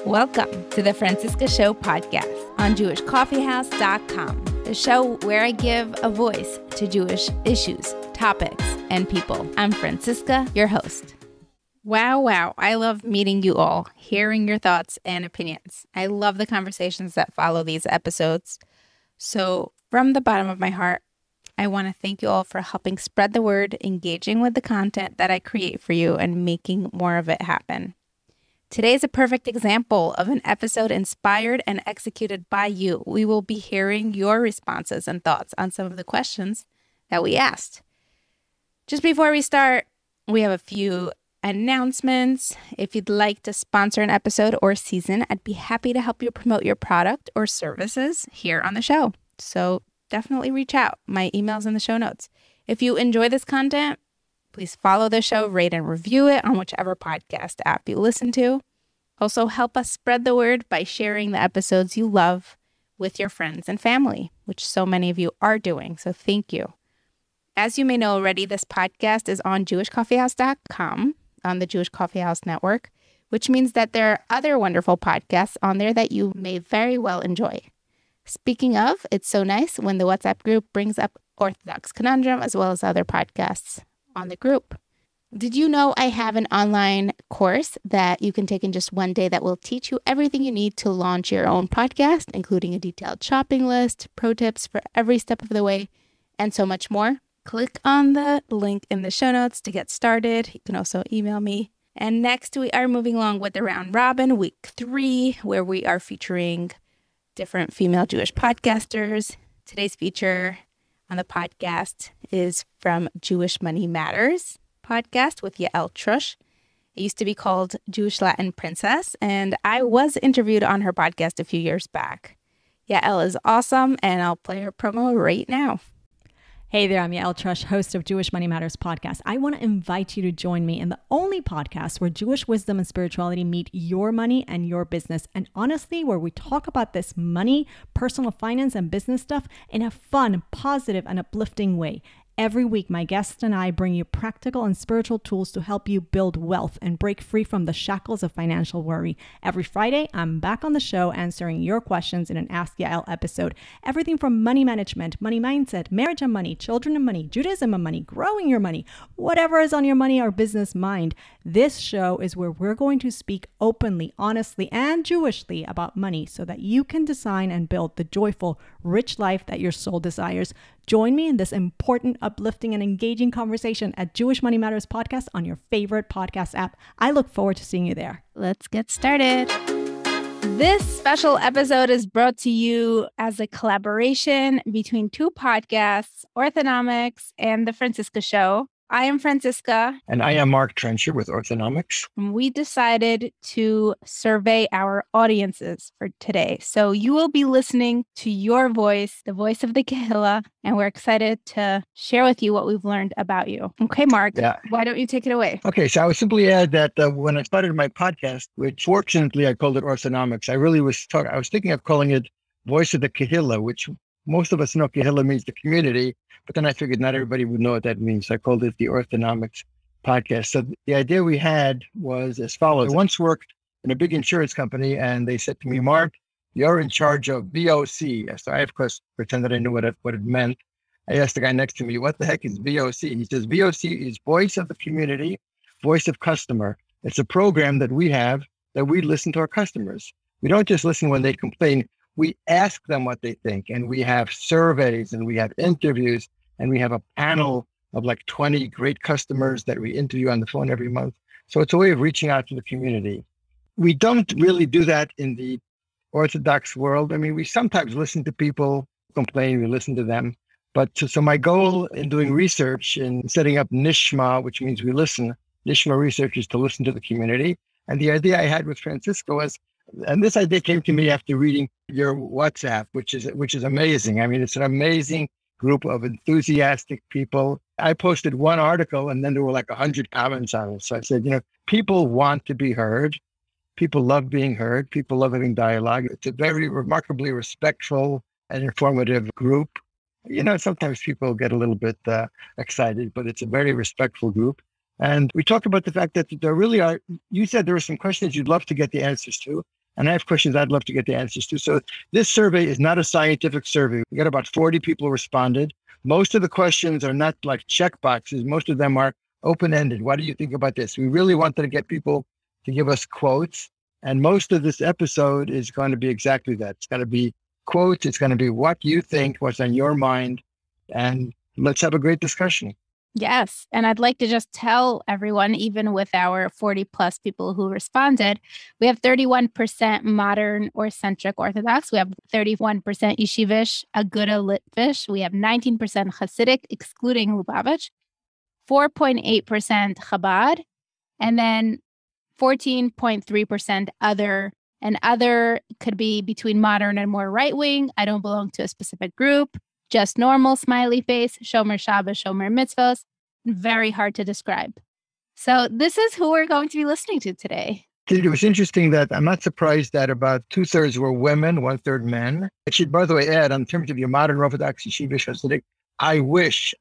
Welcome to the Francisca Show podcast on JewishCoffeehouse.com, the show where I give a voice to Jewish issues, topics, and people. I'm Francisca, your host. Wow. I love meeting you all, hearing your thoughts and opinions. I love the conversations that follow these episodes. So from the bottom of my heart, I want to thank you all for helping spread the word, engaging with the content that I create for you, and making more of it happen. Today is a perfect example of an episode inspired and executed by you. We will be hearing your responses and thoughts on some of the questions that we asked. Just before we start, we have a few announcements. If you'd like to sponsor an episode or season, I'd be happy to help you promote your product or services here on the show. So definitely reach out. My email's in the show notes. If you enjoy this content, please follow the show, rate and review it on whichever podcast app you listen to. Also, help us spread the word by sharing the episodes you love with your friends and family, which so many of you are doing. So thank you. As you may know already, this podcast is on JewishCoffeehouse.com, on the Jewish Coffee House Network, which means that there are other wonderful podcasts on there that you may very well enjoy. Speaking of, it's so nice when the WhatsApp group brings up Orthodox Conundrum as well as other podcasts on the group. Did you know I have an online course that you can take in just one day that will teach you everything you need to launch your own podcast, including a detailed shopping list, pro tips for every step of the way, and so much more? Click on the link in the show notes to get started. You can also email me. And next, we are moving along with the Round Robin, week 3, where we are featuring different female Jewish podcasters. Today's feature on the podcast is from Jewish Money Matters podcast with Yael Trusch. It used to be called Jewish Latin Princess, and I was interviewed on her podcast a few years back. Yael is awesome, and I'll play her promo right now. Hey there, I'm Yael Trusch, host of Jewish Money Matters podcast. I want to invite you to join me in the only podcast where Jewish wisdom and spirituality meet your money and your business. And honestly, where we talk about this money, personal finance, and business stuff in a fun, positive, and uplifting way. Every week, my guests and I bring you practical and spiritual tools to help you build wealth and break free from the shackles of financial worry. Every Friday, I'm back on the show answering your questions in an Ask Yael episode. Everything from money management, money mindset, marriage and money, children and money, Judaism and money, growing your money, whatever is on your money or business mind. This show is where we're going to speak openly, honestly, and Jewishly about money so that you can design and build the joyful, rich life that your soul desires. Join me in this important, uplifting, and engaging conversation at Jewish Money Matters podcast on your favorite podcast app. I look forward to seeing you there. Let's get started. This special episode is brought to you as a collaboration between two podcasts, Orthonomics and The Francisca Show. I am Francisca. And I am Mark Trencher with Orthonomics. We decided to survey our audiences for today. So you will be listening to your voice, the voice of the Kehillah, and we're excited to share with you what we've learned about you. Okay, Mark, Why don't you take it away? Okay, so I would simply add that when I started my podcast, which fortunately I called it Orthonomics, I was thinking of calling it Voice of the Kehillah, which most of us know Kehillah means the community. But then I figured not everybody would know what that means. So I called it the Orthonomics Podcast. So the idea we had was as follows. I once worked in a big insurance company, and they said to me, Mark, you're in charge of VOC. So I, of course, pretended I knew what it meant. I asked the guy next to me, what the heck is VOC? He says, VOC is Voice of the Community, Voice of Customer. It's a program that we have that we listen to our customers. We don't just listen when they complain. We ask them what they think, and we have surveys, and we have interviews, and we have a panel of like 20 great customers that we interview on the phone every month. So it's a way of reaching out to the community. We don't really do that in the Orthodox world. I mean, we sometimes listen to people complain, we listen to them. But so my goal in doing research and setting up Nishma, which means we listen, Nishma Research is to listen to the community. And the idea I had with Francisca was, and this idea came to me after reading your WhatsApp, which is amazing. I mean, it's an amazing group of enthusiastic people. I posted one article and then there were like 100 comments on it. So I said, people want to be heard. People love being heard. People love having dialogue. It's a very remarkably respectful and informative group. Sometimes people get a little bit excited, but it's a very respectful group. And we talked about the fact that there really are, you said there are some questions you'd love to get the answers to. And I have questions I'd love to get the answers to. So this survey is not a scientific survey. We got about 40 people responded. Most of the questions are not like check boxes. Most of them are open-ended. What do you think about this? We really wanted to get people to give us quotes. And most of this episode is going to be exactly that. It's going to be quotes. It's going to be what you think, what's on your mind. And let's have a great discussion. Yes. And I'd like to just tell everyone, even with our 40 plus people who responded, we have 31% modern or centric Orthodox. We have 31% Yeshivish, Aguda Litvish. We have 19% Hasidic, excluding Lubavitch, 4.8% Chabad, and then 14.3% other. And other could be between modern and more right-wing. I don't belong to a specific group. Just normal smiley face, Shomer Shabbos, Shomer Mitzvos. Very hard to describe. So this is who we're going to be listening to today. It was interesting that I'm not surprised that about 2/3 were women, 1/3 men. I should, by the way, add, in terms of your modern Orthodox, Yeshivish, Hasidic, I wish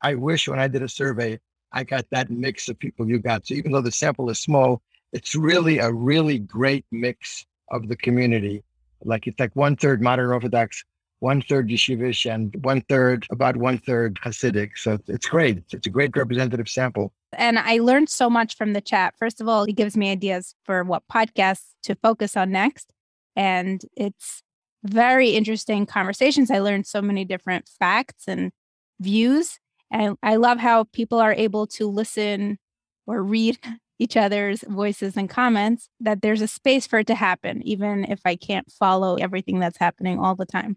when I did a survey, I got that mix of people you got. So even though the sample is small, it's really a really great mix of the community. Like it's like 1/3 modern Orthodox, 1/3 Yeshivish, and about 1/3 Hasidic. So it's great. It's a great representative sample. And I learned so much from the chat. First of all, it gives me ideas for what podcasts to focus on next. And it's very interesting conversations. I learned so many different facts and views. And I love how people are able to listen or read each other's voices and comments, that there's a space for it to happen, even if I can't follow everything that's happening all the time.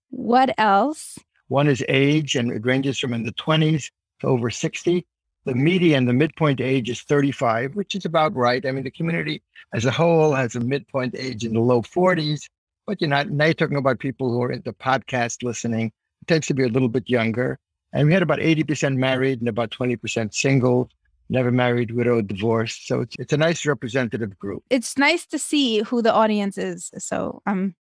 What else? One is age, and it ranges from in the 20s to over 60. The median, the midpoint age is 35, which is about right. I mean, the community as a whole has a midpoint age in the low 40s, but now you're talking about people who are into podcast listening. It tends to be a little bit younger. And we had about 80% married and about 20% single, never married, widowed, divorced. So it's a nice representative group. It's nice to see who the audience is. So I'm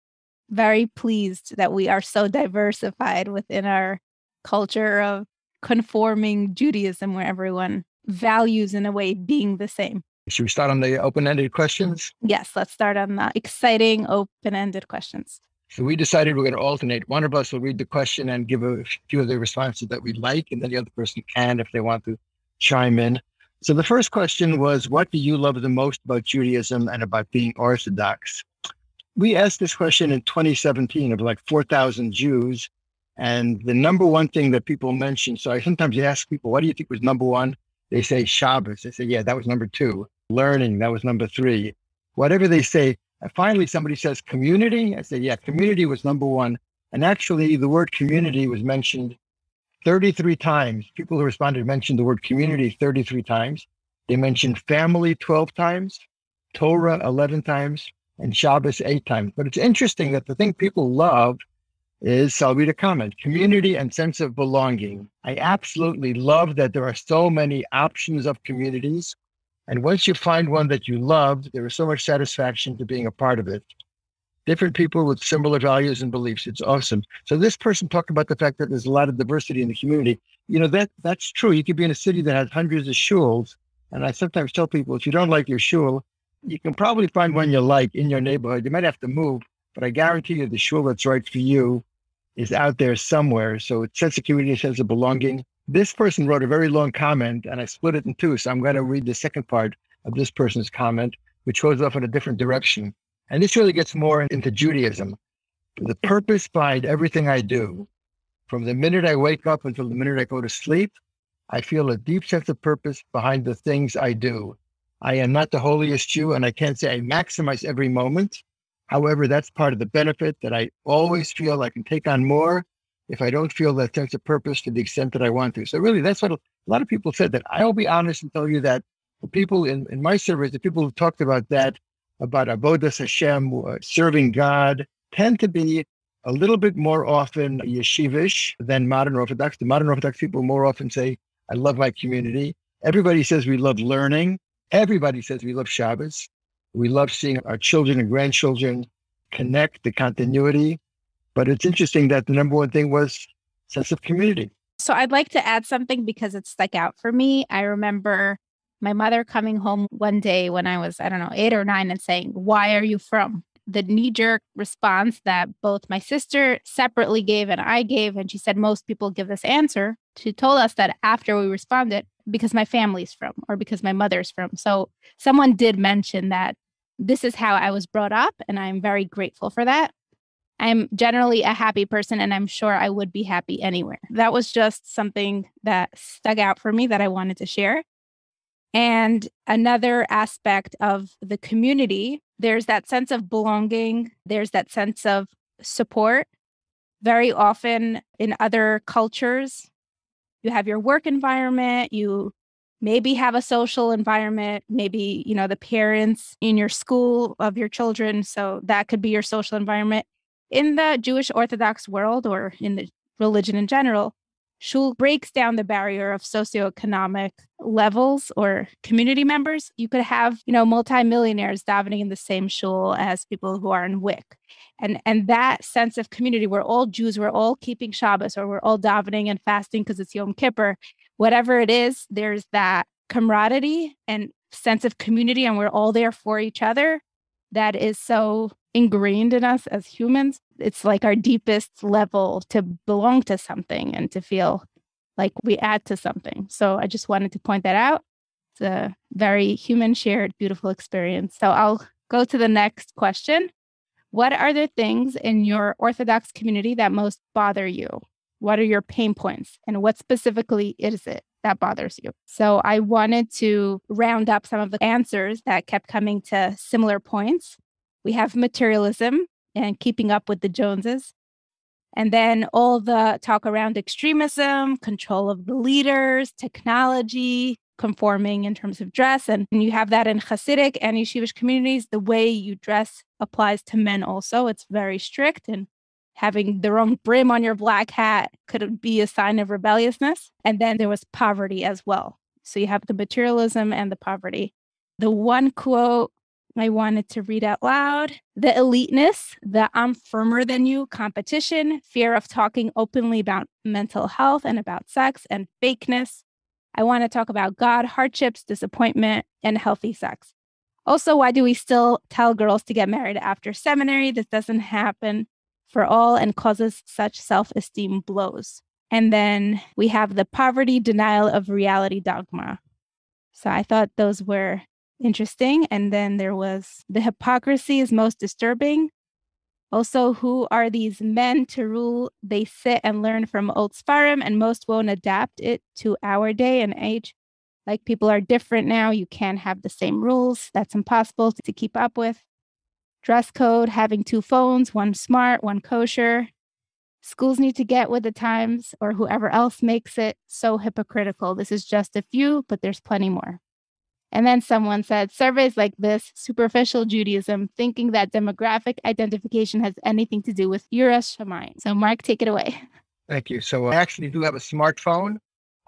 very pleased that we are so diversified within our culture of conforming Judaism, where everyone values in a way being the same. Should we start on the open-ended questions? Yes, let's start on the exciting open-ended questions. So we decided we're going to alternate. One of us will read the question and give a few of the responses that we like, and then the other person can if they want to chime in. So the first question was, what do you love the most about Judaism and about being Orthodox? We asked this question in 2017 of like 4,000 Jews. And the number one thing that people mention, so I sometimes ask people, what do you think was number one? They say Shabbos. They say, yeah, that was number two. Learning, that was number three. Whatever they say. And finally, somebody says community. I say, yeah, community was number one. And actually, the word community was mentioned 33 times. People who responded mentioned the word community 33 times. They mentioned family 12 times, Torah 11 times, and Shabbos 8 times. But it's interesting that the thing people love is, I'll read a comment, community and sense of belonging. I absolutely love that there are so many options of communities. And once you find one that you love, there is so much satisfaction to being a part of it. Different people with similar values and beliefs. It's awesome. So this person talked about the fact that there's a lot of diversity in the community. You know, that's true. You could be in a city that has hundreds of shuls. And I sometimes tell people, if you don't like your shul, you can probably find one you like in your neighborhood. You might have to move, but I guarantee you the shul that's right for you is out there somewhere. So it's sense of community, sense of belonging. This person wrote a very long comment, and I split it in two. So I'm going to read the second part of this person's comment, which goes off in a different direction. And this really gets more into Judaism. The purpose behind everything I do, from the minute I wake up until the minute I go to sleep, I feel a deep sense of purpose behind the things I do. I am not the holiest Jew, and I can't say I maximize every moment. However, that's part of the benefit, that I always feel I can take on more if I don't feel that sense of purpose to the extent that I want to. So really, that's what a lot of people said. That I'll be honest and tell you that the people in my surveys, the people who talked about that, about Avodas Hashem, serving God, tend to be a little bit more often yeshivish than modern Orthodox. The modern Orthodox people more often say, I love my community. Everybody says we love learning. Everybody says we love Shabbos. We love seeing our children and grandchildren connect, the continuity. But it's interesting that the number one thing was sense of community. So I'd like to add something because it stuck out for me. I remember my mother coming home one day when I was, 8 or 9 and saying, why are you from? the knee-jerk response that both my sister separately gave and I gave, and she said most people give this answer. She told us that after we responded, because my family's from, or because my mother's from. So someone did mention that this is how I was brought up, and I'm very grateful for that. I'm generally a happy person, and I'm sure I would be happy anywhere. That was just something that stuck out for me that I wanted to share. And another aspect of the community, there's that sense of belonging. There's that sense of support. Very often in other cultures, you have your work environment, you maybe have a social environment, maybe, the parents in your school of your children. So that could be your social environment. In the Jewish Orthodox world, or in the religion in general, shul breaks down the barrier of socioeconomic levels or community members. You could have, multimillionaires davening in the same shul as people who are in WIC. And that sense of community, we're all Jews, we're all keeping Shabbos, or we're all davening and fasting because it's Yom Kippur. Whatever it is, there's that camaraderie and sense of community, and we're all there for each other. That is so ingrained in us as humans. It's like our deepest level to belong to something and to feel like we add to something. So I just wanted to point that out. It's a very human shared, beautiful experience. So I'll go to the next question. What are the things in your Orthodox community that most bother you? What are your pain points? And what specifically is it that bothers you? So I wanted to round up some of the answers that kept coming to similar points. We have materialism and keeping up with the Joneses. And then all the talk around extremism, control of the leaders, technology, conforming in terms of dress. And you have that in Hasidic and Yeshivish communities. The way you dress applies to men also. It's very strict. And having the wrong brim on your black hat could be a sign of rebelliousness. And then there was poverty as well. So you have the materialism and the poverty. The one quote I wanted to read out loud: the eliteness, the I'm firmer than you competition, fear of talking openly about mental health and about sex, and fakeness. I want to talk about God, hardships, disappointment, and healthy sex. Also, why do we still tell girls to get married after seminary? This doesn't happen for all and causes such self-esteem blows. And then we have the poverty, denial of reality dogma. So I thought those were interesting. And then there was the hypocrisy is most disturbing. Also, who are these men to rule? They sit and learn from old Sfarim, and most won't adapt it to our day and age. Like, people are different now. You can't have the same rules. That's impossible to keep up with. Dress code, having 2 phones, one smart, one kosher. Schools need to get with the times, or whoever else makes it so hypocritical. This is just a few, but there's plenty more. And then someone said, surveys like this, superficial Judaism, thinking that demographic identification has anything to do with Yiras Shamayim. So Mark, take it away. Thank you. So I actually do have a smartphone.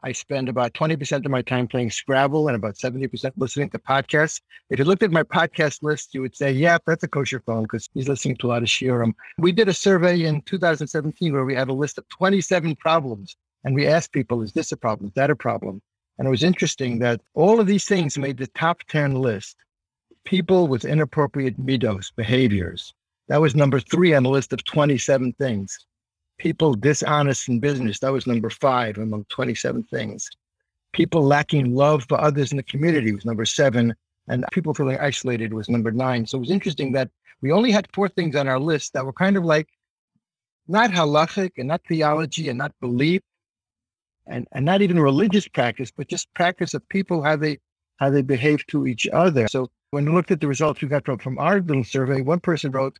I spend about 20% of my time playing Scrabble and about 70% listening to podcasts. If you looked at my podcast list, you would say, yeah, that's a kosher phone because he's listening to a lot of shiurim. We did a survey in 2017 where we had a list of 27 problems. And we asked people, is this a problem? Is that a problem? And it was interesting that all of these things made the top 10 list. People with inappropriate midos, behaviors. That was number 3 on the list of 27 things. People dishonest in business. That was number 5 among 27 things. People lacking love for others in the community was number 7. And people feeling isolated was number 9. So it was interesting that we only had 4 things on our list that were kind of like not halachic and not theology and not belief. And not even religious practice, but just practice of people, how they behave to each other. So when we looked at the results we got from our little survey, one person wrote,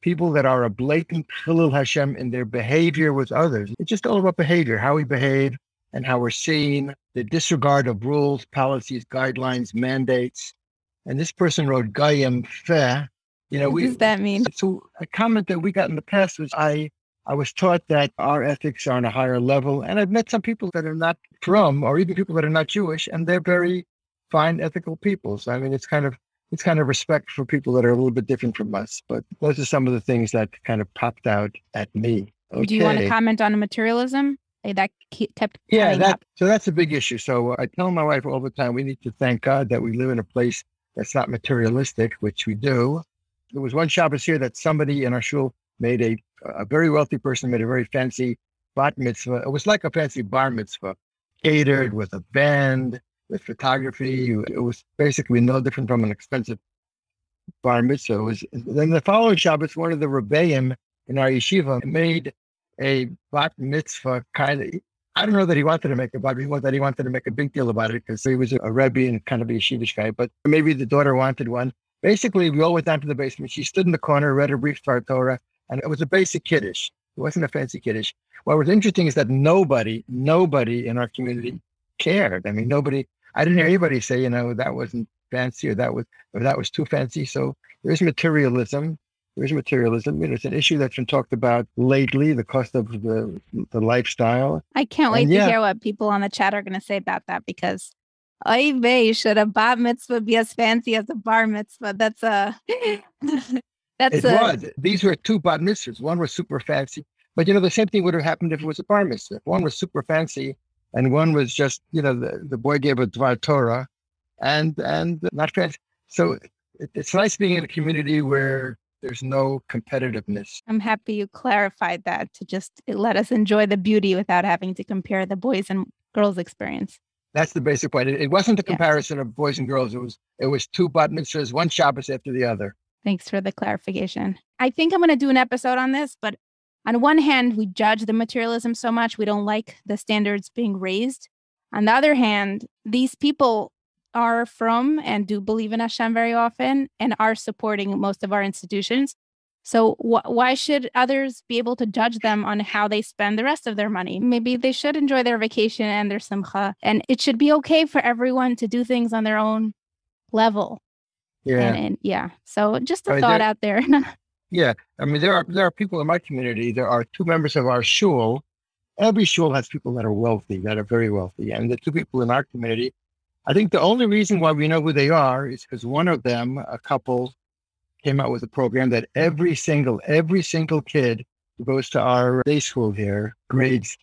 people that are a blatant Chilul Hashem in their behavior with others. It's just all about behavior, how we behave and how we're seen, the disregard of rules, policies, guidelines, mandates. And this person wrote, Gayem Feh. What does that mean? So a comment that we got in the past was, I was taught that our ethics are on a higher level. And I've met some people that are not from, or even people that are not Jewish, and they're very fine, ethical people. So, I mean, it's kind of respect for people that are a little bit different from us. But those are some of the things that kind of popped out at me. Okay. Do you want to comment on materialism? That kept coming up. So that's a big issue. So I tell my wife all the time, we need to thank God that we live in a place that's not materialistic, which we do. there was one Shabbos here that somebody in our shul made a very wealthy person made a very fancy bat mitzvah. It was like a fancy bar mitzvah, catered with a band, with photography. It was basically no different from an expensive bar mitzvah. Then the following Shabbos, one of the rebbeim in our yeshiva made a bat mitzvah kind of. I don't know that he wanted to make a bat mitzvah, that he wanted to make a big deal about it because he was a rebbe and kind of a yeshivish guy. But maybe the daughter wanted one. Basically, we all went down to the basement. She stood in the corner, read her brief Torah, and it was a basic kiddush. It wasn't a fancy kiddush. What was interesting is that nobody in our community cared. I mean, I didn't hear anybody say, that wasn't fancy or that was too fancy. So there's materialism. It's an issue that's been talked about lately, the cost of the lifestyle. I can't wait to hear what people on the chat are going to say about that because oy vey, should a bat mitzvah be as fancy as a bar mitzvah? These were two bat mitzvahs. One was super fancy, but the same thing would have happened if it was a bar mitzvah. One was super fancy, and one was just the boy gave a dvar Torah, and not fancy. So it's nice being in a community where there's no competitiveness. I'm happy you clarified that to just let us enjoy the beauty without having to compare the boys and girls experience. That's the basic point. It wasn't a comparison of boys and girls. It was two bat mitzvahs, one Shabbos after the other. Thanks for the clarification. I think I'm going to do an episode on this, but on one hand, we judge the materialism so much. We don't like the standards being raised. On the other hand, these people are from and do believe in Hashem very often and are supporting most of our institutions. So why should others be able to judge them on how they spend the rest of their money? Maybe they should enjoy their vacation and their simcha, and it should be okay for everyone to do things on their own level. Yeah. So just a thought out there. Yeah. I mean, there are people in my community. There are two members of our shul. Every shul has people that are wealthy, that are very wealthy. And the two people in our community, I think the only reason why we know who they are is because one of them, a couple, came out with a program that every single kid who goes to our day school here, grades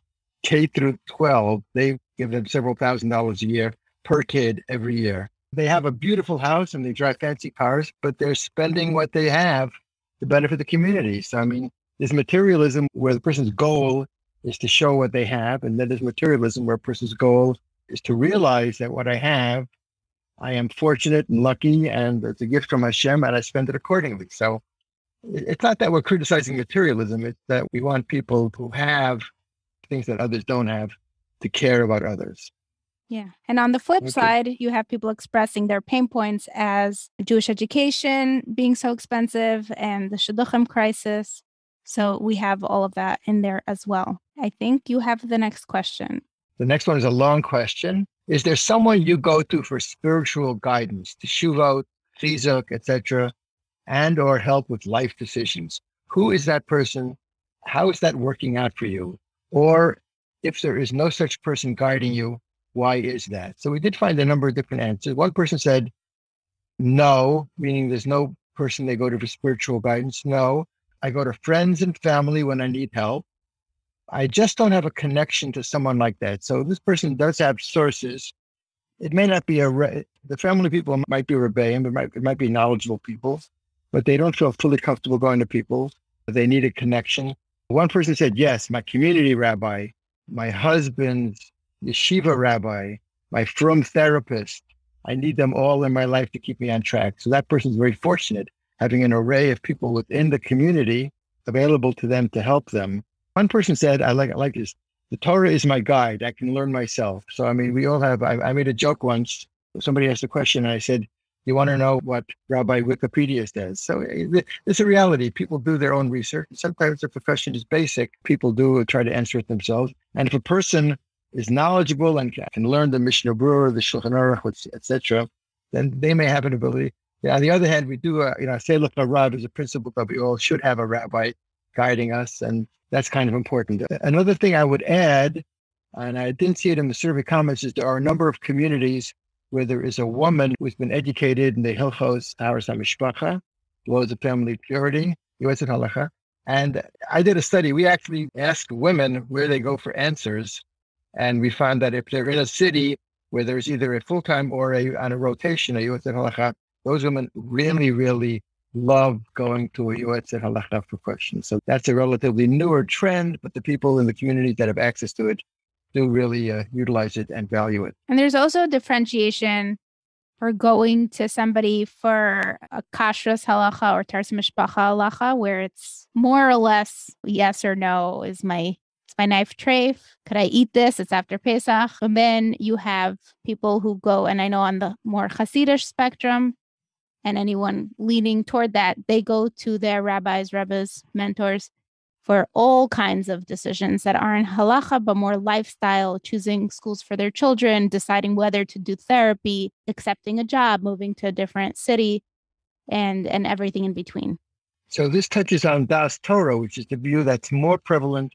K through 12, they give them several $1,000s a year per kid every year. They have a beautiful house and they drive fancy cars, but they're spending what they have to benefit the community. So, I mean, there's materialism where the person's goal is to show what they have, and then there's materialism where a person's goal is to realize that what I have, I am fortunate and lucky, and it's a gift from Hashem, and I spend it accordingly. So it's not that we're criticizing materialism, it's that we want people who have things that others don't have to care about others. Yeah. And on the flip side, you have people expressing their pain points as Jewish education being so expensive and the shidduchim crisis. So we have all of that in there as well. I think you have the next question. The next one is a long question. Is there someone you go to for spiritual guidance, teshuvot, chizuk, etc., and or help with life decisions? Who is that person? How is that working out for you? Or if there is no such person guiding you, why is that? So we did find a number of different answers. One person said no, meaning there's no person they go to for spiritual guidance. No, I go to friends and family when I need help. I just don't have a connection to someone like that. So this person does have sources. It may not be the family people might be rebellion, it might be knowledgeable people, but they don't feel fully comfortable going to people. They need a connection. One person said, yes, my community rabbi, my husband's yeshiva rabbi, my frum therapist. I need them all in my life to keep me on track. So that person's very fortunate, having an array of people within the community available to them to help them. One person said, I like this, the Torah is my guide. I can learn myself. So, I mean, we all have, I made a joke once. Somebody asked a question and I said, you want to know what Rabbi Wikipedia says? So it's a reality. People do their own research. Sometimes the question is basic. People do try to answer it themselves. And if a person is knowledgeable and can learn the Mishnah Berurah, the Shulchan Aruch, etc., then they may have an ability. On the other hand, we do, Seilach Rav is a principle that we all should have a rabbi guiding us, and that's kind of important. Another thing I would add, and I didn't see it in the survey comments, is there are a number of communities where there is a woman who's been educated in the Hilchos Haras HaMishpacha, laws of family purity, Yoetzet Halacha. And I did a study. We actually asked women where they go for answers. And we found that if they're in a city where there's either a full-time or on a rotation, a Yoetzet Halacha, those women really, really love going to a Yoetzet Halacha for questions. So that's a relatively newer trend, but the people in the community that have access to it do really utilize it and value it. And there's also a differentiation for going to somebody for a kashrut halacha or tars mishpacha halacha, where it's more or less yes or no. Is my knife treif? Could I eat this? It's after Pesach. And then you have people who go, and I know on the more Hasidish spectrum, and anyone leaning toward that, they go to their rabbis, mentors, for all kinds of decisions that aren't halacha, but more lifestyle, choosing schools for their children, deciding whether to do therapy, accepting a job, moving to a different city, and everything in between. So this touches on Das Torah, which is the view that's more prevalent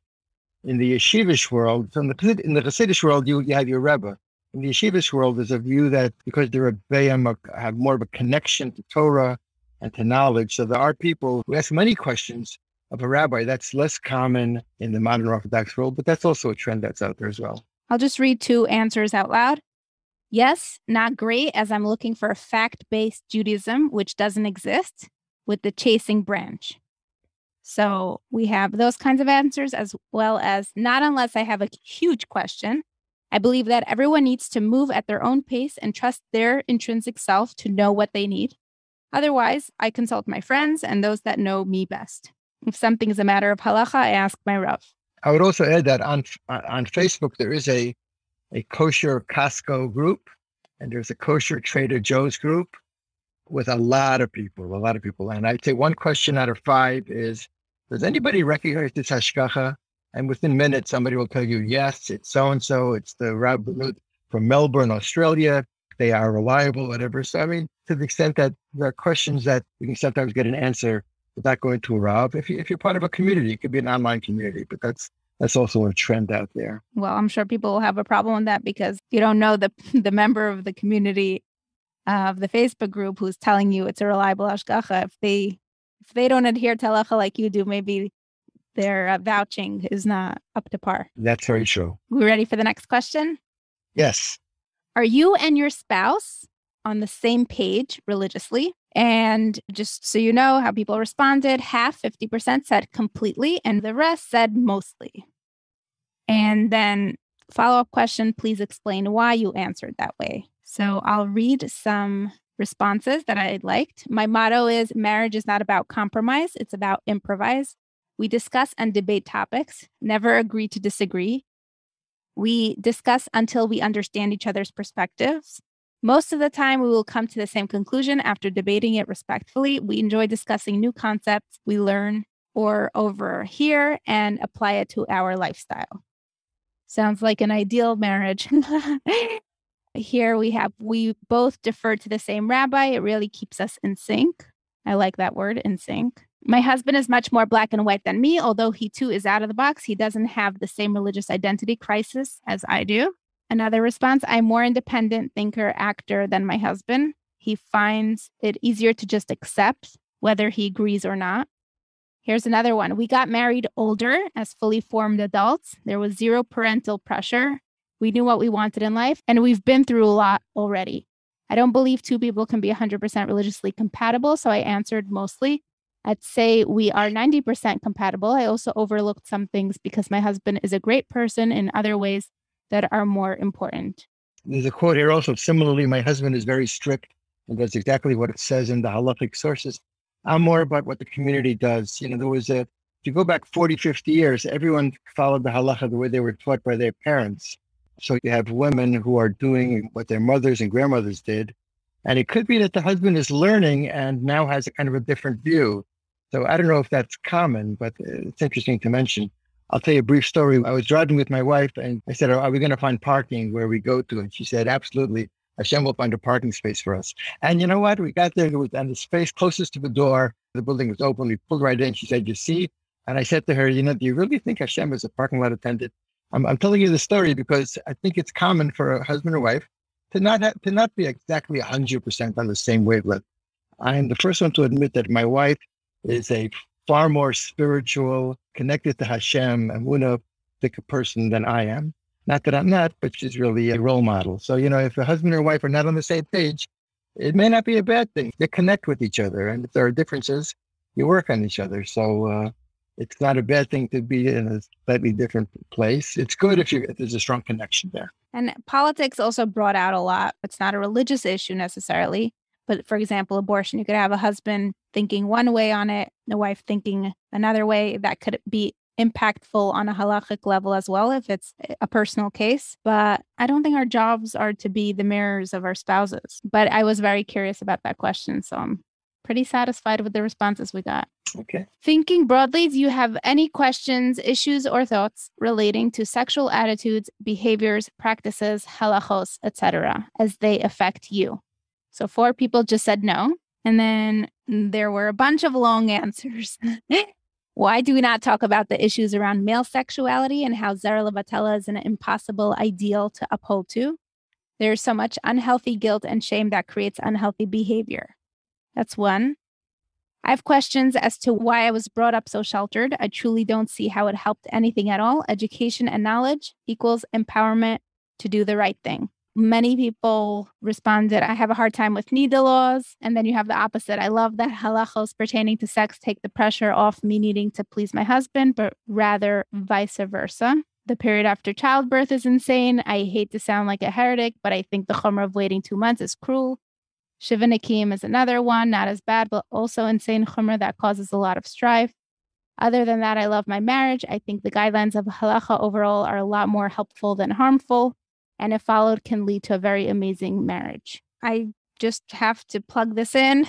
in the yeshivish world. So in the Hasidish world, you have your Rebbe. In the yeshivish world, there's a view that because the Rebbeim have more of a connection to Torah and to knowledge, so there are people who ask many questions of a rabbi. That's less common in the modern Orthodox world, but that's also a trend that's out there as well. I'll just read 2 answers out loud. Yes, not great, as I'm looking for a fact-based Judaism, which doesn't exist, with the chasing branch. So we have those kinds of answers, as well as not unless I have a huge question. I believe that everyone needs to move at their own pace and trust their intrinsic self to know what they need. Otherwise, I consult my friends and those that know me best. If something is a matter of halacha, I ask my Rav. I would also add that on Facebook, there is a kosher Costco group, and there's a kosher Trader Joe's group with a lot of people. And I'd say 1 question out of 5 is, does anybody recognize this hashgacha? And within minutes, somebody will tell you, yes, it's so-and-so. It's the rabbi from Melbourne, Australia. They are reliable, whatever. So, I mean, to the extent that there are questions that you can sometimes get an answer without going to a Rav. If you're part of a community, it could be an online community, but that's also a trend out there. Well, I'm sure people will have a problem with that because you don't know the member of the community of the Facebook group who's telling you it's a reliable hashgacha. If they don't adhere to halacha like you do, maybe their vouching is not up to par. That's very true. We ready for the next question? Yes. Are you and your spouse on the same page religiously? And just so you know how people responded, half, 50% said completely, and the rest said mostly. And then follow-up question, please explain why you answered that way. So I'll read some responses that I liked. My motto is, marriage is not about compromise, it's about improvise. We discuss and debate topics, never agree to disagree. We discuss until we understand each other's perspectives. Most of the time, we will come to the same conclusion after debating it respectfully. We enjoy discussing new concepts we learn or overhear and apply it to our lifestyle. Sounds like an ideal marriage. Here we both defer to the same rabbi. It really keeps us in sync. I like that word, in sync. My husband is much more black and white than me, although he too is out of the box. He doesn't have the same religious identity crisis as I do. Another response, I'm more independent thinker, actor than my husband. He finds it easier to just accept whether he agrees or not. Here's another one. We got married older as fully formed adults. There was zero parental pressure. We knew what we wanted in life, and we've been through a lot already. I don't believe 2 people can be 100% religiously compatible, so I answered mostly. I'd say we are 90% compatible. I also overlooked some things because my husband is a great person in other ways that are more important. There's a quote here also. Similarly, my husband is very strict and does exactly what it says in the halachic sources. I'm more about what the community does. If you go back 40, 50 years, everyone followed the halacha the way they were taught by their parents. So you have women who are doing what their mothers and grandmothers did. And it could be that the husband is learning and now has a kind of a different view. So I don't know if that's common, but it's interesting to mention. I'll tell you a brief story. I was driving with my wife and I said, are we going to find parking where we go to? And she said, absolutely. Hashem will find a parking space for us. And you know what? We got there and the space closest to the door, the building was open. We pulled right in. She said, you see? And I said to her, do you really think Hashem is a parking lot attendant? I'm telling you the story because I think it's common for a husband or wife to not be exactly 100% on the same wavelength. I am the first one to admit that my wife is a far more spiritual, connected to Hashem and Emunah-thick person than I am. Not that I'm not, but she's really a role model. So, if a husband or wife are not on the same page, it may not be a bad thing. They connect with each other. And if there are differences, you work on each other. So it's not a bad thing to be in a slightly different place. It's good if there's a strong connection there. And politics also brought out a lot. It's not a religious issue necessarily. But for example, abortion, you could have a husband thinking one way on it, a wife thinking another way. That could be impactful on a halachic level as well if it's a personal case. But I don't think our jobs are to be the mirrors of our spouses. But I was very curious about that question. So I'm pretty satisfied with the responses we got. Okay. Thinking broadly, do you have any questions, issues, or thoughts relating to sexual attitudes, behaviors, practices, halachos, etc., as they affect you? So 4 people just said no. And then there were a bunch of long answers. Why do we not talk about the issues around male sexuality and how Zera Levatela is an impossible ideal to uphold to? There's so much unhealthy guilt and shame that creates unhealthy behavior. That's one. I have questions as to why I was brought up so sheltered. I truly don't see how it helped anything at all. Education and knowledge equals empowerment to do the right thing. Many people responded, I have a hard time with nida laws. And then you have the opposite. I love that halachos pertaining to sex take the pressure off me needing to please my husband, but rather vice versa. The period after childbirth is insane. I hate to sound like a heretic, but I think the chumrah of waiting 2 months is cruel. Shiva Nakim is another one, not as bad, but also insane chumrah that causes a lot of strife. Other than that, I love my marriage. I think the guidelines of halacha overall are a lot more helpful than harmful, and if followed, can lead to a very amazing marriage. I just have to plug this in.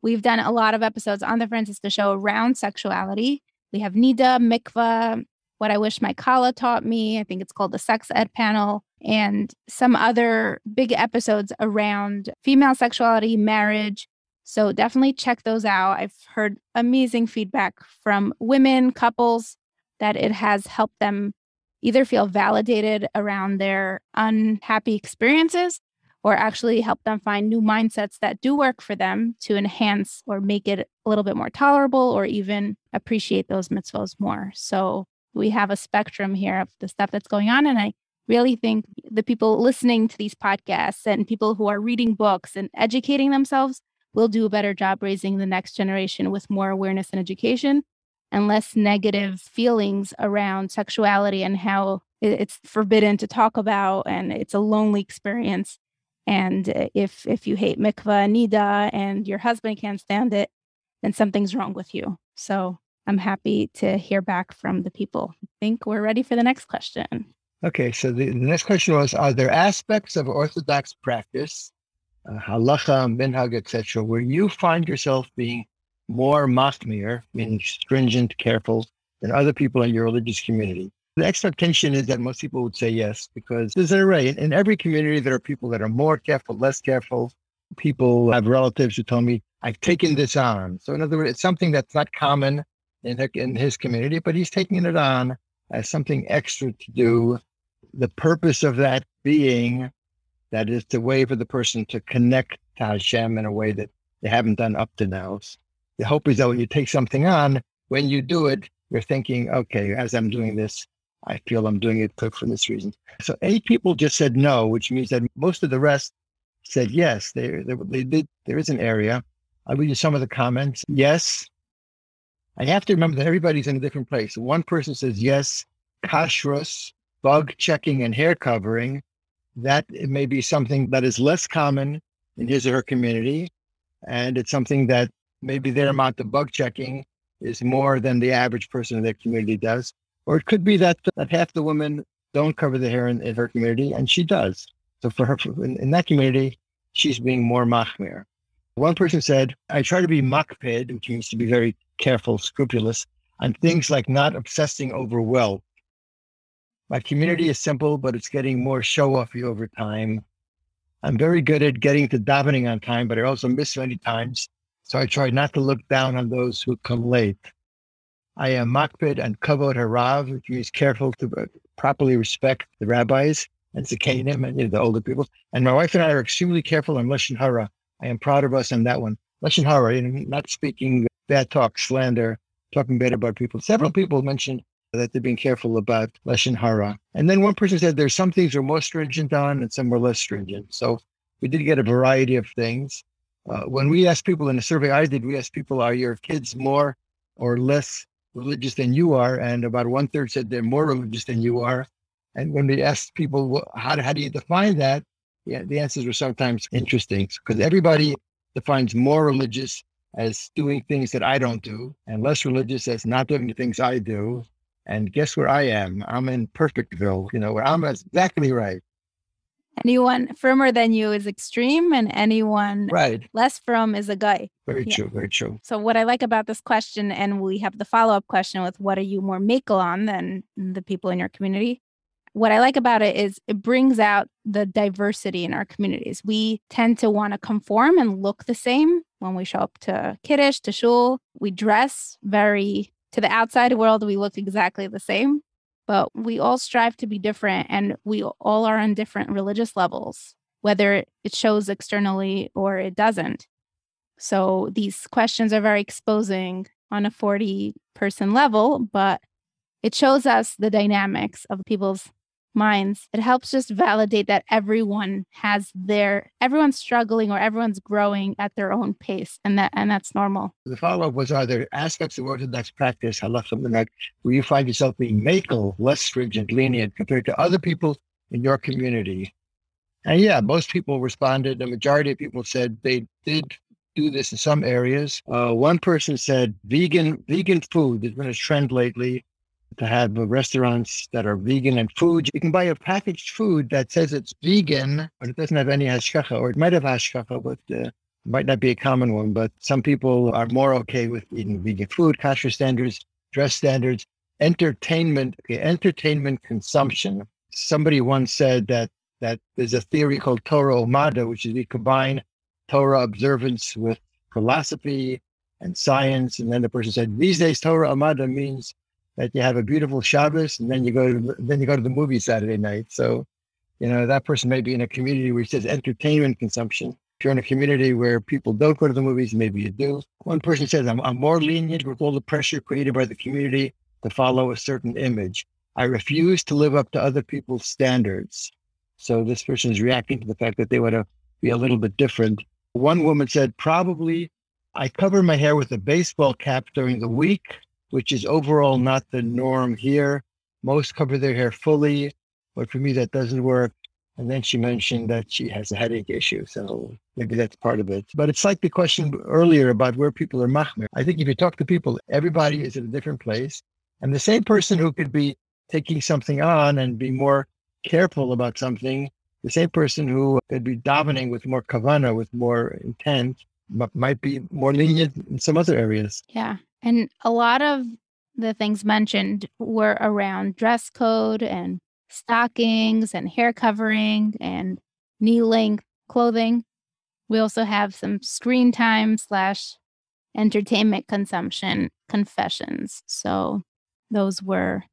We've done a lot of episodes on the Francisca Show around sexuality. We have Nida, Mikvah, What I Wish My Kala Taught Me. I think it's called the Sex Ed Panel, and some other big episodes around female sexuality, marriage. So definitely check those out. I've heard amazing feedback from women, couples, that it has helped them either feel validated around their unhappy experiences or actually help them find new mindsets that do work for them to enhance or make it a little bit more tolerable or even appreciate those mitzvahs more. So we have a spectrum here of the stuff that's going on. And I really think the people listening to these podcasts and people who are reading books and educating themselves will do a better job raising the next generation with more awareness and education and less negative feelings around sexuality and how it's forbidden to talk about and it's a lonely experience. And if you hate mikvah, nida, and your husband can't stand it, then something's wrong with you. So I'm happy to hear back from the people. I think we're ready for the next question. Okay, so the next question was, are there aspects of Orthodox practice, halacha, minhag, etc., where you find yourself being more machmir, meaning stringent, careful, than other people in your religious community? The expectation is that most people would say yes, because there's an array. In every community, there are people that are more careful, less careful. People have relatives who tell me, I've taken this on. So in other words, it's something that's not common in his community, but he's taking it on as something extra to do. The purpose of that being that is the way for the person to connect to Hashem in a way that they haven't done up to now. The hope is that when you take something on, when you do it, you're thinking, okay, as I'm doing this, I feel I'm doing it for this reason. So 8 people just said no, which means that most of the rest said yes. They did. There is an area. I'll read you some of the comments. Yes. I have to remember that everybody's in a different place. One person says yes, kashrut, bug checking and hair covering. That it may be something that is less common in his or her community. And it's something that maybe their amount of bug checking is more than the average person in their community does. Or it could be that half the women don't cover the hair in her community, and she does. So for her, in that community, she's being more machmir. One person said, I try to be makpid, which means to be very careful, scrupulous, on things like not obsessing over wealth. My community is simple, but it's getting more show-offy over time. I'm very good at getting to davening on time, but I also miss many times. So I try not to look down on those who come late. I am makpid and kavod harav, which means careful to properly respect the rabbis and zekanim and the older people. And my wife and I are extremely careful on lashon hara. I am proud of us on that one. Lashon hara, not speaking bad talk, slander, talking bad about people. Several people mentioned that they're being careful about lashon hara. And then one person said there's some things we're more stringent on and some we're less stringent. So we did get a variety of things. When we asked people in the survey I did, we asked people, are your kids more or less religious than you are? And about 1/3 said they're more religious than you are. And when we asked people, well, how do you define that? Yeah, the answers were sometimes interesting, because everybody defines more religious as doing things that I don't do, and less religious as not doing the things I do. And guess where I am? I'm in Perfectville, where I'm exactly right. Anyone firmer than you is extreme, and anyone right. less firm is a guy. Very true, very true. So what I like about this question, and we have the follow-up question with what are you more makel on than the people in your community? What I like about it is it brings out the diversity in our communities. We tend to want to conform and look the same when we show up to Kiddush, to shul. We dress to the outside world, we look exactly the same. But we all strive to be different, and we all are on different religious levels, whether it shows externally or it doesn't. So these questions are very exposing on a 40-person level, but it shows us the dynamics of people's minds. It helps just validate that everyone's struggling or everyone's growing at their own pace, and that's normal. The follow-up was, are there aspects of Orthodox practice, halach, something like, where you find yourself being makel, less stringent, lenient compared to other people in your community? And yeah, most people responded. The majority of people said they did do this in some areas. One person said vegan food. There's been a trend lately to have restaurants that are vegan and food. You can buy a packaged food that says it's vegan, but it doesn't have any hashgacha, or it might have hashgacha, but it might not be a common one. But some people are more okay with eating vegan food, kashrut standards, dress standards, entertainment consumption. Somebody once said that there's a theory called Torah Umada, which is we combine Torah observance with philosophy and science. And then the person said, these days Torah Umada means that you have a beautiful Shabbos, and then you go to the movie Saturday night. So, that person may be in a community where it says entertainment consumption. If you're in a community where people don't go to the movies, maybe you do. One person says, I'm more lenient with all the pressure created by the community to follow a certain image. I refuse to live up to other people's standards. So this person is reacting to the fact that they want to be a little bit different. One woman said, probably I cover my hair with a baseball cap during the week, which is overall not the norm here. Most cover their hair fully, but for me, that doesn't work. And then she mentioned that she has a headache issue, so maybe that's part of it. But it's like the question earlier about where people are machmir. I think if you talk to people, everybody is in a different place. And the same person who could be taking something on and be more careful about something, the same person who could be davening with more kavana, with more intent, might be more lenient in some other areas. Yeah. And a lot of the things mentioned were around dress code and stockings and hair covering and knee-length clothing. We also have some screen time / entertainment consumption confessions. So those were,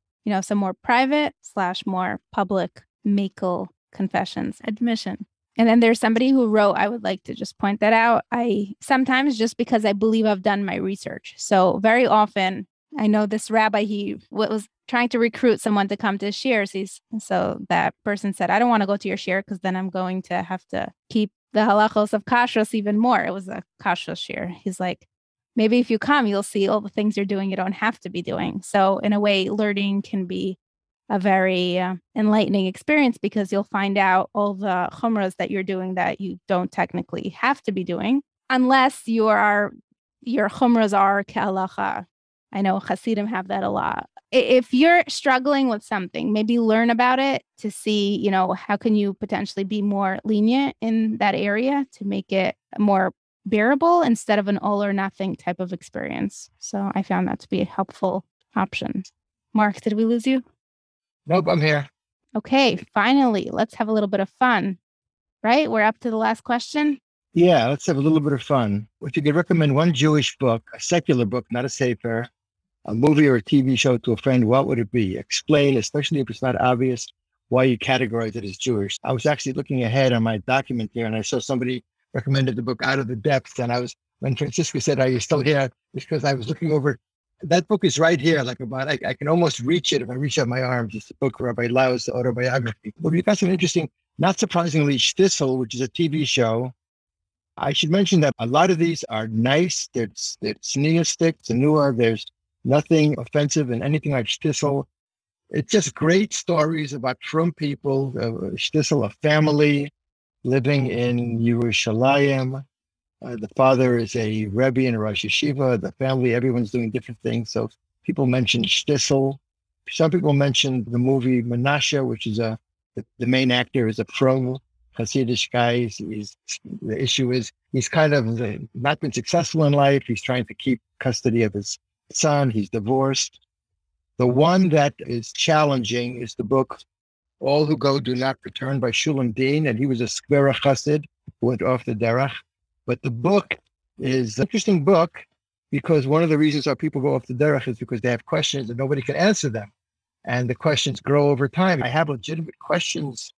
some more private / more public makel confessions, admission. And then there's somebody who wrote, I would like to just point that out. I sometimes, just because I believe I've done my research. So very often, I know this rabbi, he was trying to recruit someone to come to his shiurs. So that person said, I don't want to go to your shiur because then I'm going to have to keep the halachos of kashrut even more. It was a kashrut shiur. He's like, maybe if you come, you'll see all the things you're doing you don't have to be doing. So in a way, learning can be a very enlightening experience, because you'll find out all the chumras that you're doing that you don't technically have to be doing, unless your chumras are kehalacha. I know Hasidim have that a lot. If you're struggling with something, maybe learn about it to see, how can you potentially be more lenient in that area to make it more bearable instead of an all or nothing type of experience. So I found that to be a helpful option. Mark, did we lose you? Nope, I'm here. Okay, finally, let's have a little bit of fun, right? We're up to the last question. Yeah, let's have a little bit of fun. If you could recommend one Jewish book, a secular book, not a sefer, a movie or a TV show to a friend, what would it be? Explain, especially if it's not obvious, why you categorize it as Jewish. I was actually looking ahead on my document here, and I saw somebody recommended the book Out of the Depths. And when Francisco said, are you still here? It's because I was looking over That book is right here, I can almost reach it if I reach out my arms. It's a book, Rabbi Lau's autobiography. But we've got some interesting, not surprisingly, Shtisel, which is a TV show. I should mention that a lot of these are nice. They're tzniustic, tzenua. There's nothing offensive in anything like Shtisel. It's just great stories about frum people. Shtisel, a family living in Yerushalayim. The father is a Rebbe in a Rosh Yeshiva. The family, everyone's doing different things. So people mention Shtisel. Some people mention the movie Menashe, which is the main actor is a frum Hasidic guy. The issue is he's kind of not been successful in life. He's trying to keep custody of his son. He's divorced. The one that is challenging is the book All Who Go Do Not Return by Shulam Dean, and he was a Skvera Chassid who went off the derech. But the book is an interesting book because one of the reasons why people go off the derech is because they have questions and nobody can answer them. And the questions grow over time. I have legitimate questions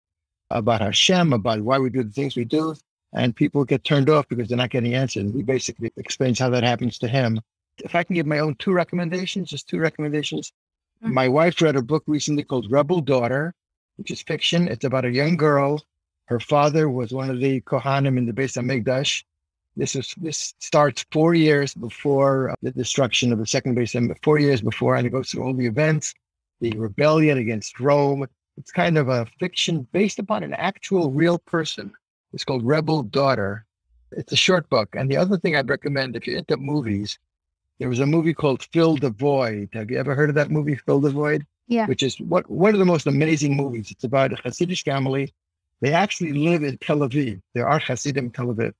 about Hashem, about why we do the things we do, and people get turned off because they're not getting answered. He basically explains how that happens to him. If I can give my own two recommendations. Mm-hmm. My wife read a book recently called Rebel Daughter, which is fiction. It's about a young girl. Her father was one of the Kohanim in the Beis HaMikdash. This starts 4 years before the destruction of the second Beis HaMikdash, 4 years before, and it goes through all the events, the rebellion against Rome. It's kind of a fiction based upon an actual real person. It's called Rebel Daughter. It's a short book. And the other thing I'd recommend, if you're into movies, there was a movie called Fill the Void. Have you ever heard of that movie, Fill the Void? Yeah. Which is one of the most amazing movies. It's about a Hasidic family. They actually live in Tel Aviv. There are Hasidim in Tel Aviv.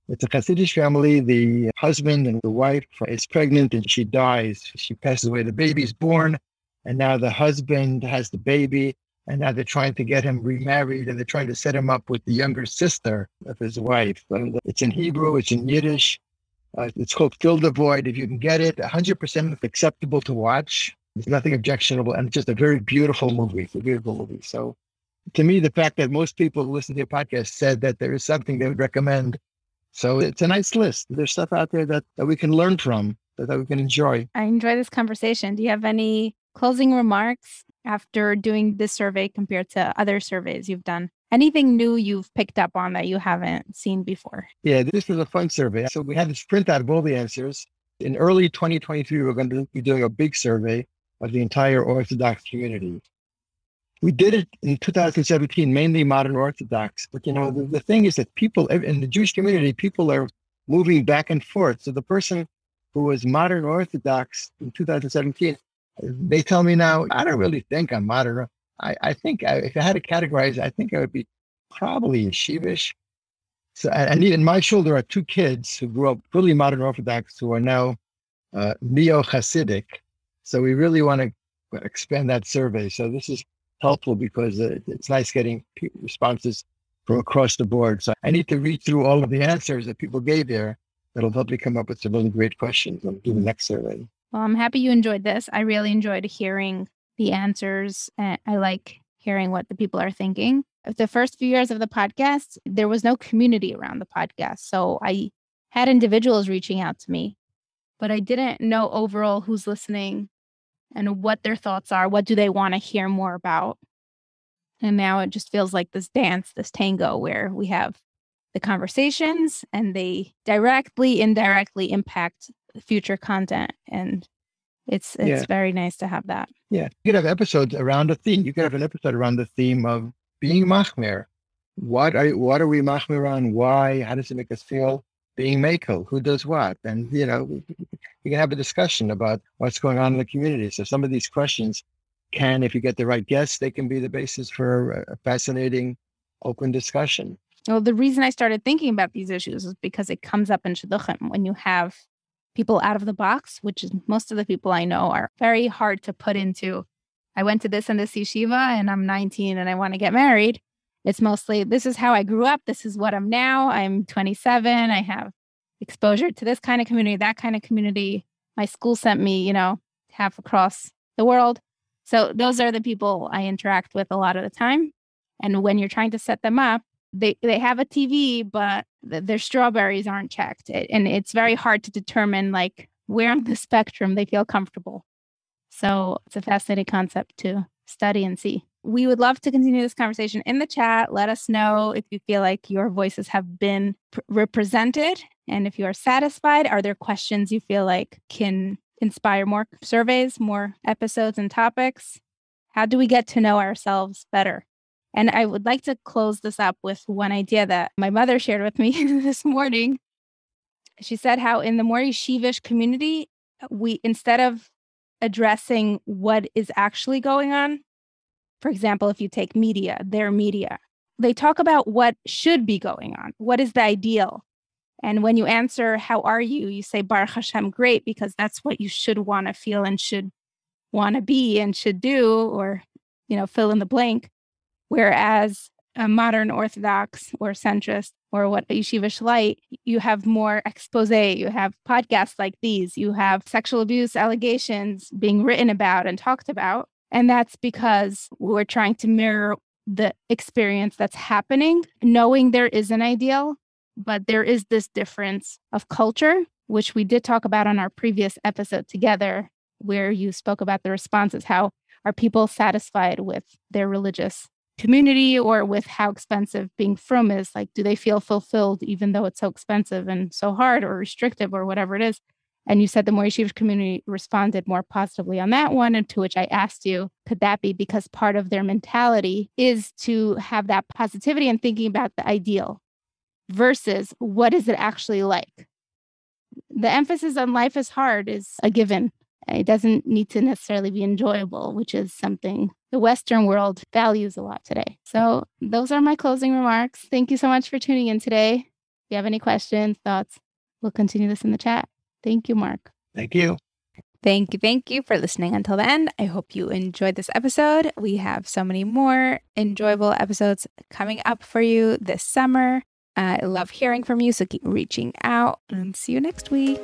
It's a Hasidic family. The husband and the wife is pregnant and she dies. She passes away. The baby's born. And now the husband has the baby. And now they're trying to get him remarried, and they're trying to set him up with the younger sister of his wife. And it's in Hebrew, it's in Yiddish. It's called Fill the Void. If you can get it, 100% acceptable to watch. There's nothing objectionable, and it's just a very beautiful movie. It's a beautiful movie. So to me, the fact that most people who listen to your podcast said that there is something they would recommend. So it's a nice list. There's stuff out there that we can learn from, that we can enjoy. I enjoy this conversation. Do you have any closing remarks after doing this survey compared to other surveys you've done? Anything new you've picked up on that you haven't seen before? Yeah, this was a fun survey. So we had this printout of all the answers. In early 2023, we're going to be doing a big survey of the entire Orthodox community. We did it in 2017, mainly modern Orthodox. But, the thing is that people in the Jewish community, people are moving back and forth. So the person who was modern Orthodox in 2017, they tell me now, I don't really think I'm modern. I think if I had to categorize, I think I would be probably yeshivish. So, and in my shul, there are two kids who grew up fully modern Orthodox who are now neo-Hasidic. So we really want to expand that survey. So this is helpful because it's nice getting responses from across the board. So I need to read through all of the answers that people gave there. That'll help me come up with some really great questions. I'll do the next survey. Well, I'm happy you enjoyed this. I really enjoyed hearing the answers. And I like hearing what the people are thinking. The first few years of the podcast, there was no community around the podcast. So I had individuals reaching out to me, but I didn't know overall who's listening and what their thoughts are. What do they want to hear more about? And now it just feels like this dance, this tango, where we have the conversations and they directly, indirectly impact future content. And it's very nice to have that. Yeah. You could have episodes around a theme. You could have an episode around the theme of being machmir. What are we machmir on? Why? How does it make us feel? Being makel. Who does what? And, we can have a discussion about what's going on in the community. So some of these questions can, if you get the right guests, they can be the basis for a fascinating, open discussion. Well, the reason I started thinking about these issues is because it comes up in shidduchim when you have people out of the box, which is most of the people I know are very hard to put into. I went to this and this yeshiva and I'm 19 and I want to get married. It's mostly, this is how I grew up. This is what I'm now. I'm 27. I have exposure to this kind of community, that kind of community. My school sent me, half across the world. So those are the people I interact with a lot of the time. And when you're trying to set them up, they have a TV, but their strawberries aren't checked. And it's very hard to determine where on the spectrum they feel comfortable. So it's a fascinating concept to study and see. We would love to continue this conversation in the chat. Let us know if you feel like your voices have been represented. And if you are satisfied, are there questions you feel like can inspire more surveys, more episodes and topics? How do we get to know ourselves better? And I would like to close this up with one idea that my mother shared with me this morning. She said how in the more yeshivish community, we, instead of addressing what is actually going on, for example, if you take media, their media, they talk about what should be going on. What is the ideal? And when you answer, how are you? You say, Baruch Hashem, great, because that's what you should want to feel and should want to be and should do, or, fill in the blank. Whereas a modern Orthodox or centrist or what yeshivish light, you have more expose, you have podcasts like these, you have sexual abuse allegations being written about and talked about. And that's because we're trying to mirror the experience that's happening, knowing there is an ideal, but there is this difference of culture, which we did talk about on our previous episode together, where you spoke about the responses. How are people satisfied with their religious community or with how expensive being frum is? Like, do they feel fulfilled even though it's so expensive and so hard or restrictive or whatever it is? And you said the more yeshivish community responded more positively on that one, and to which I asked you, could that be because part of their mentality is to have that positivity and thinking about the ideal versus what is it actually like? The emphasis on life is hard is a given. It doesn't need to necessarily be enjoyable, which is something the Western world values a lot today. So those are my closing remarks. Thank you so much for tuning in today. If you have any questions, thoughts, we'll continue this in the chat. Thank you, Mark. Thank you. Thank you for listening until the end. I hope you enjoyed this episode. We have so many more enjoyable episodes coming up for you this summer. I love hearing from you, so keep reaching out and see you next week.